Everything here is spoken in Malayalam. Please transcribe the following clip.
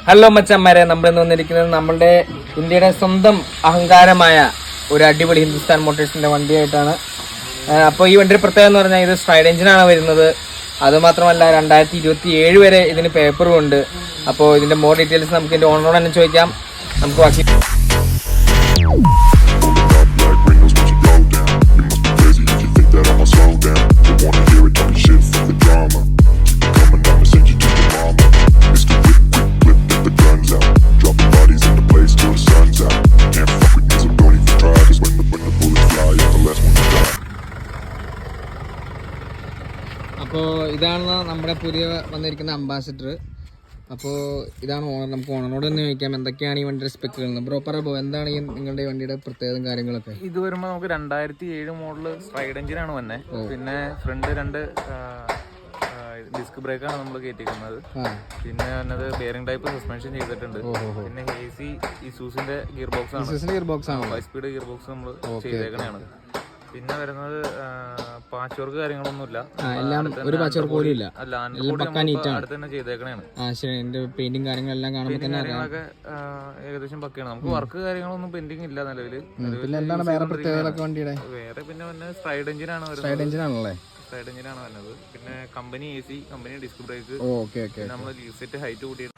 ഹലോ മച്ചന്മാരെ, നമ്മളിന്ന് വന്നിരിക്കുന്നത് നമ്മളുടെ ഇന്ത്യയുടെ സ്വന്തം അഹങ്കാരമായ ഒരു അടിപൊളി ഹിന്ദുസ്ഥാൻ മോട്ടോഴ്സിന്റെ വണ്ടിയായിട്ടാണ്. അപ്പോൾ ഈ വണ്ടിയുടെ പ്രത്യേകത എന്ന് പറഞ്ഞാൽ ഇത് സ്ട്രൈഡ് എഞ്ചിനാണ് വരുന്നത്. അതുമാത്രമല്ല 2027 വരെ ഇതിന് പേപ്പറും ഉണ്ട്. അപ്പോൾ ഇതിന്റെ മോർ ഡീറ്റെയിൽസ് നമുക്ക് ഇതിന്റെ ഓണറോട് തന്നെ ചോദിക്കാം. നമുക്ക് ബാക്കി അപ്പോൾ ഇതാണ് നമ്മുടെ പുതിയ വന്നിരിക്കുന്ന അംബാസിഡർ. അപ്പോൾ ഇതാണ് ഓണർ. നമുക്ക് ഓണറോട് തന്നെ ചോദിക്കാം എന്തൊക്കെയാണ് ഈ വണ്ടിയുടെ സ്പെക്കുകൾ. ബ്രോ പറയൂ, എന്താണ് ഈ നിങ്ങളുടെ വണ്ടിയുടെ പ്രത്യേകതയും കാര്യങ്ങളൊക്കെ? ഇത് വരുമ്പോൾ നമുക്ക് 2007 മോഡല് സ്ട്രൈഡ് എഞ്ചിനാണ് വന്നെ. പിന്നെ ഫ്രണ്ട് 2 ഡിസ്ക് ബ്രേക്കാണ് നമ്മൾ കയറ്റിക്കുന്നത്. പിന്നെ വന്നത് ബെയറിംഗ് ടൈപ്പ് സസ്പെൻഷൻ ചെയ്തിട്ടുണ്ട്. പിന്നെ AC ഇസൂസിന്റെ ഗിയർ ബോക്സ് ആണ്, 5 സ്പീഡ് ഗിയർ ബോക്സ് നമ്മൾ ചെയ്തേക്കണയാണ്. പിന്നെ വരുന്നത് പാച്ച് വർക്ക് കാര്യങ്ങളൊന്നുമില്ല, ഒരു പാച്ച് വർക്ക് പോലും ഇല്ല, അടുത്ത് തന്നെ ചെയ്തേക്കണയാണ്. പെയിന്റിങ് കാര്യങ്ങളെല്ലാം കാര്യങ്ങളൊക്കെ ഏകദേശം പക്കയാണ്. നമുക്ക് വർക്ക് കാര്യങ്ങളൊന്നും പെൻഡിങ് ഇല്ല നിലവില്. വേറെ പിന്നെ സ്ട്രൈഡ് എഞ്ചിനാണ് വരുന്നത്. സ്ട്രൈഡ് എഞ്ചിനാണ് വരുന്നത്. പിന്നെ company AC, company disc brake, നമ്മൾ ലീവ് സെറ്റ് ഹൈറ്റ് കൂട്ടിയിട്ട്